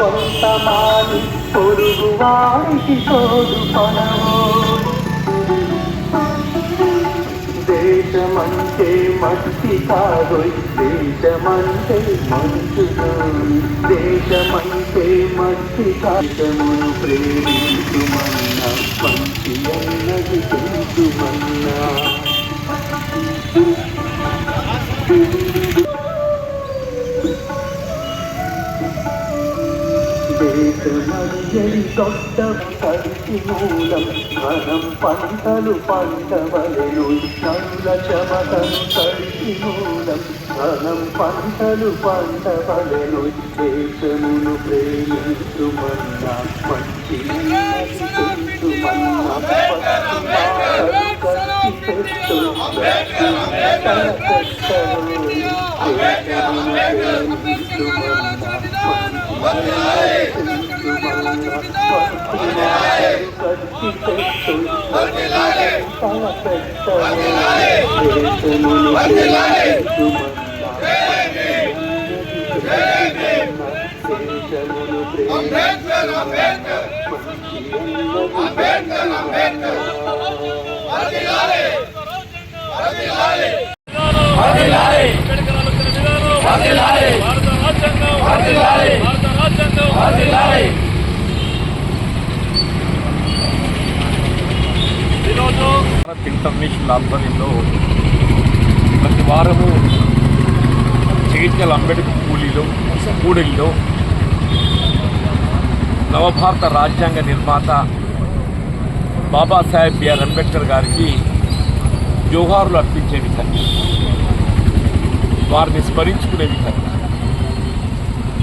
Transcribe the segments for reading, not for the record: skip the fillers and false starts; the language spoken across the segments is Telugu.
కొంతమాని పొరుగు వారికి తోడు పనవో దేశమంటే మట్టి కాదోయ్ దేశమంటే మంచుదోయ్ దేశమంటే మట్టి కాదమును ప్రేమించుమన్నా మంచి అన్నది తెలుసుమన్నా దేశమయ్యని దొడ్డ కలిసి మూలం ఘనం పంటలు పండవలెను నరుల చెమటను కలిసి మూలం ఘనం పంటలు పండవలెను దేశమును ప్రేమించుమన్నా మంచి తెలుసుమన్నా కట్టి పెట్టు తన కష్టము దేశమును ప్రేమించుమన్నా ఇంటర్నేషనల్ ఆధ్వర్యంలో ప్రతి వారము జగిత్యాల అంబేద్కర్ కూడలిలో నవభారత రాజ్యాంగ నిర్మాత బాబాసాహెబ్ బిఆర్ అంబేద్కర్ గారికి జోహారులు అర్పించే విధంగా వారిని స్మరించుకునే విధంగా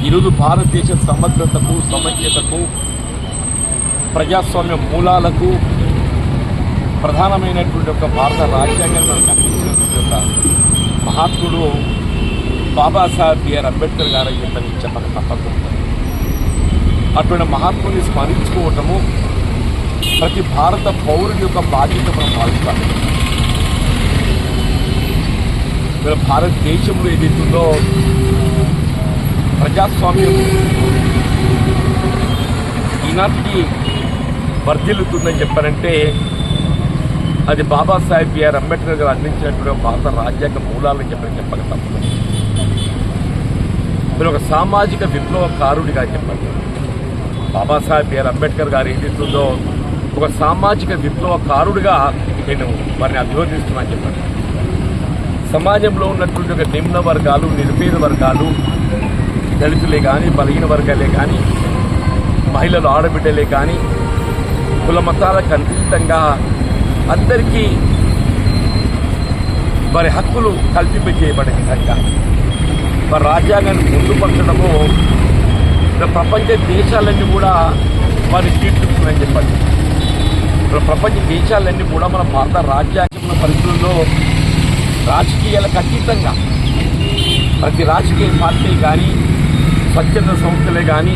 ఈరోజు భారతదేశ సమగ్రతకు సమైక్యతకు ప్రజాస్వామ్య మూలాలకు ప్రధానమైనటువంటి ఒక భారత రాజ్యాంగాన్ని మనకు అందించినటువంటి ఒక మహాత్ముడు బాబాసాహెబ్ బిఆర్ అంబేద్కర్ గారు చెప్పని చెప్పక తప్పదు. అటువంటి మహాత్ముని స్మరించుకోవటము ప్రతి భారత పౌరుడి యొక్క బాధ్యత మనం భావిస్తాము. భారతదేశంలో ఏదైతుందో ప్రజాస్వామ్యం ఈనాటికి వర్ధిల్లుతుందని చెప్పారంటే అది బాబాసాహెబ్ బిఆర్ అంబేద్కర్ గారు అందించినటువంటి భారత రాజ్యాంగ మూలాలని చెప్పక తప్పదు. మీరు ఒక సామాజిక విప్లవకారుడిగా చెప్పండి. బాబాసాహెబ్ బిఆర్ అంబేద్కర్ గారు ఏదైతుందో ఒక సామాజిక విప్లవకారుడిగా నేను వారిని అభివర్ణిస్తున్నాను చెప్పండి. సమాజంలో ఉన్నటువంటి ఒక నిమ్న వర్గాలు, నిరుపేద వర్గాలు, దళితులే కానీ, బలహీన వర్గాలే కానీ, మహిళలు, ఆడబిడ్డలే కానీ, కుల మతాలకు అతీతంగా అందరికీ వారి హక్కులు కల్పింపజేయబడే విధంగా వారి రాజ్యాంగాన్ని పొందుపరచడము ప్రపంచ దేశాలన్నీ కూడా వారిని కీర్తిస్తుందని చెప్పండి. ప్రపంచ దేశాలన్నీ కూడా మన భారత రాజ్యాంగ పరిస్థితుల్లో రాజకీయాలకు అతీతంగా ప్రతి రాజకీయ పార్టీ కానీ, స్వచ్ఛంద సంస్థలే కానీ,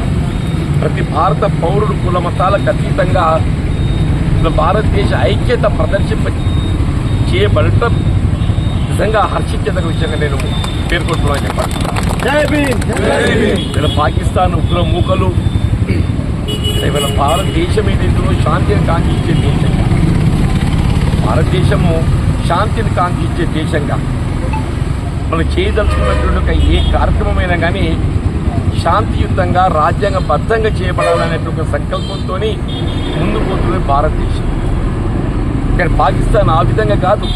ప్రతి భారత పౌరుడు కుల మతాలకు అతీతంగా భారతదేశ ఐక్యత ప్రదర్శింప చేయబడటం నిజంగా హర్షించేదగ్గ విషయంగా నేను పేర్కొంటున్నాను చెప్పండి. ఇలా పాకిస్తాన్ ఉగ్ర మూకలు ఇవాళ భారతదేశం ఏదైతుందో శాంతిని కాంక్షించే దేశంగా, భారతదేశము శాంతిని కాంక్షించే దేశంగా మనం చేయదలుచుకున్నటువంటి ఒక ఏ కార్యక్రమమైనా కానీ శాంతియుతంగా రాజ్యాంగబద్ధంగా చేయబడాలనేటువంటి ఒక సంకల్పంతో ముందుకు పోతుంది భారతదేశం. కానీ పాకిస్తాన్ ఆ విధంగా కాదు.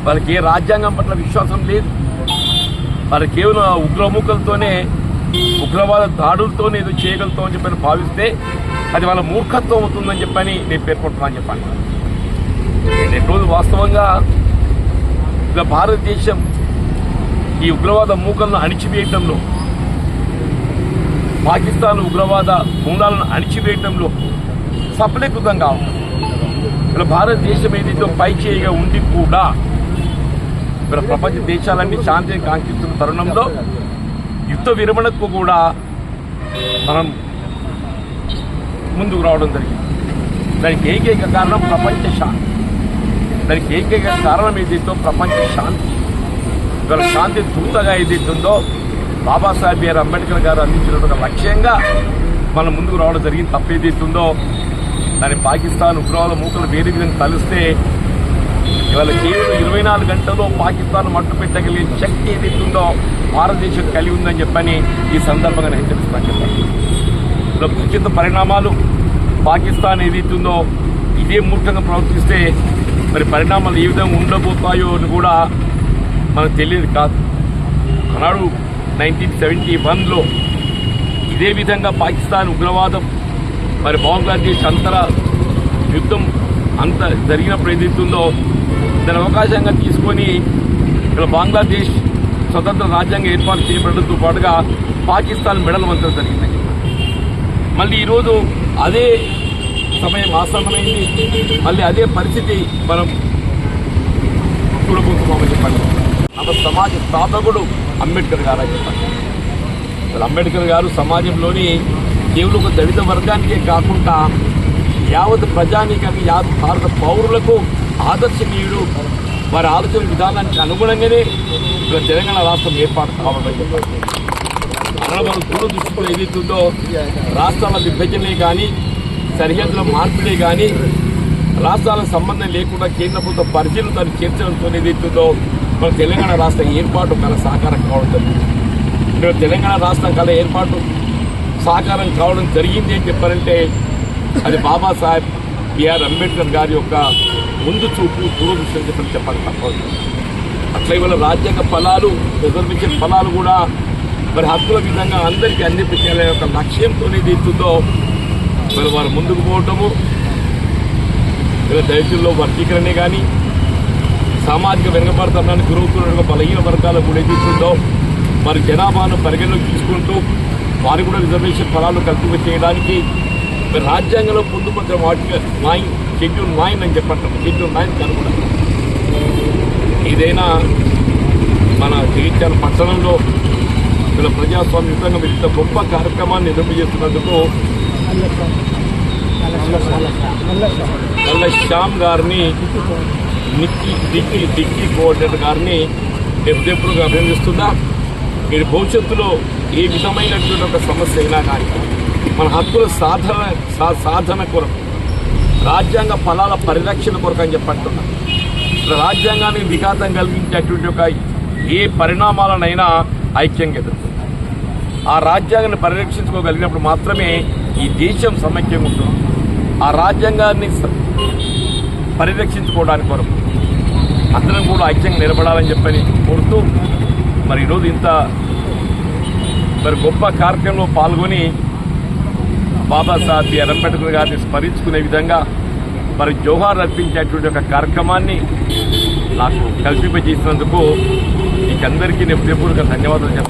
వాళ్ళకి ఏ రాజ్యాంగం పట్ల విశ్వాసం లేదు. వాళ్ళకి కేవలం ఉగ్రముఖులతోనే, ఉగ్రవాద దాడులతోనే ఏదో చేయగలుగుతామని చెప్పని భావిస్తే అది వాళ్ళ మూర్ఖత్వం అవుతుందని చెప్పని నేను పేర్కొంటున్నాను చెప్పాను. నేను రోజు వాస్తవంగా భారతదేశం ఈ ఉగ్రవాద మూకలను అణిచివేయటంలో, పాకిస్తాన్ ఉగ్రవాద మూలాలను అణిచివేయటంలో సఫలీకృతంగా ఉంది. ఇలా భారతదేశం ఏదైతే పై చేయిగా ఉండి కూడా ఇలా ప్రపంచ దేశాలన్నీ శాంతిని కాంక్షిస్తున్న తరుణంలో యుద్ధ విరమణకు కూడా మనం ముందుకు రావడం జరిగింది. దానికి ఏకైక కారణం ప్రపంచ శాంతి. దానికి ఏకైక కారణం ఏదైతే ప్రపంచ శాంతి. ఇవాళ శాంతి దూతగా ఏదైతుందో బాబాసాహెబ్ బిఆర్ అంబేద్కర్ గారు అందించిన ఒక లక్ష్యంగా మనం ముందుకు రావడం జరిగింది. తప్పేదైతుందో దాని పాకిస్తాన్ ఉగ్రవాద మూకలు వేరే విధంగా కలిస్తే ఇవాళ కేవలం 24 గంటల్లో పాకిస్తాన్ మట్టు పెట్టగలిగే శక్తి ఏదైతుందో భారతదేశం కలిగి ఉందని చెప్పని ఈ సందర్భంగా హెచ్చరిస్తాను చెప్పండి. ఇలా భవిష్యత్ పరిణామాలు పాకిస్తాన్ ఏదైతుందో ఇదే మూర్ఖంగా ప్రవర్తిస్తే మరి పరిణామాలు ఏ విధంగా ఉండబోతాయో అని కూడా మనకు తెలియదు కాదు. ఆనాడు 1971లో ఇదే విధంగా పాకిస్తాన్ ఉగ్రవాదం మరి బంగ్లాదేశ్ అంతర యుద్ధం అంత జరిగినప్పుడు ఏదైతుందో దాని అవకాశంగా తీసుకొని ఇక్కడ బంగ్లాదేశ్ స్వతంత్ర రాజ్యాంగం ఏర్పాటు చేయబడడంతో పాటుగా పాకిస్తాన్ మెడల్ వంచడం జరిగింది. మళ్ళీ ఈరోజు అదే సమయం ఆసన్నమైంది, మళ్ళీ అదే పరిస్థితి మనం చూడబోతున్నామని చెప్పండి. మన సమాజ స్థాపకుడు అంబేద్కర్ గారు అని చెప్పండి. అంబేద్కర్ గారు సమాజంలోని కేవలం ఒక దళిత వర్గానికే కాకుండా యావత్ ప్రజానీకానికి యావత్ భారత పౌరులకు ఆదర్శనీయుడు. వారి ఆలోచన విధానానికి అనుగుణంగానే ఇక్కడ తెలంగాణ రాష్ట్రం ఏర్పాటు కావడం చెప్పండి. మన దూరదృష్టిలో ఏదైతుందో రాష్ట్రాల విభజనే కానీ సరిహద్దుల మార్పిడే కానీ రాష్ట్రాలకు సంబంధం లేకుండా కేంద్ర ప్రభుత్వ పరిచయం దాన్ని చేర్చడంతో ఏదైతుందో మన తెలంగాణ రాష్ట్ర ఏర్పాటు కల సాకారం కావడం జరిగింది. ఇక్కడ తెలంగాణ రాష్ట్రం కల ఏర్పాటు సాకారం కావడం జరిగింది అని చెప్పారంటే అది బాబాసాహెబ్ బిఆర్ అంబేద్కర్ గారి యొక్క ముందు చూపు దూరదృష్టి చెప్పని చెప్పాలి తప్పదు. అట్లా ఇవాళ రాజ్యాంగ ఫలాలు రిజర్వేషన్ ఫలాలు కూడా మరి హక్కుల విధంగా అందరికీ అందిపించాలనే ఒక లక్ష్యంతో ఏదైతుందో మరి వారు ముందుకు పోవటము ఇలా దళితుల్లో వర్గీకరణ కానీ సామాజిక వెనుకబడతనానికి గురవుతున్న బలహీన వర్గాలకు కూడా ఏదైతుందో మరి జనాభాను పరిగణలోకి తీసుకుంటూ వారు కూడా రిజర్వేషన్ ఫలాలు కల్పింప చేయడానికి మరి రాజ్యాంగంలో పొందుపరిచిన వాటికి షెడ్యూల్ 9 అని చెప్పంటాం. షెడ్యూల్ 9 కనుగొనడం ఏదైనా మన జగిత్యాల పట్టణంలో ఇలా ప్రజాస్వామ్యుతంగా ఇంత గొప్ప కార్యక్రమాన్ని నిర్వహిస్తున్నందుకు నల్ల శ్యామ్ గారిని డిక్కీ కోఆర్డినేటర్ గారిని హృదయపూర్వకంగా అభినందిస్తున్నా. మీరు భవిష్యత్తులో ఏ విధమైనటువంటి ఒక సమస్య అయినా కానీ మన హక్కుల సాధన కొరకు రాజ్యాంగ ఫలాల పరిరక్షణ కొరకు అని చెప్పంటున్నా. రాజ్యాంగానికి విఘాతం కలిగించేటువంటి ఒక ఏ పరిణామాలనైనా ఐక్యంగా ఎదుర్కొంది. ఆ రాజ్యాంగాన్ని పరిరక్షించుకోగలిగినప్పుడు మాత్రమే ఈ దేశం సమైక్యంగా ఉంటుంది. ఆ రాజ్యాంగాన్ని పరిరక్షించుకోవడానికి కొరకు అందరం కూడా ఐక్యంగా నిలబడాలని చెప్పని కోరుతూ మరి ఈరోజు ఇంత మరి గొప్ప కార్యక్రమంలో పాల్గొని బాబాసాహెబ్ బిఆర్ అంబేద్కర్ గారిని స్మరించుకునే విధంగా మరి జోహార్ అర్పించేటువంటి ఒక కార్యక్రమాన్ని నాకు కల్పింపజేసినందుకు మీకందరికీ నేను హృదయపూర్వక ధన్యవాదాలు చెప్తాను.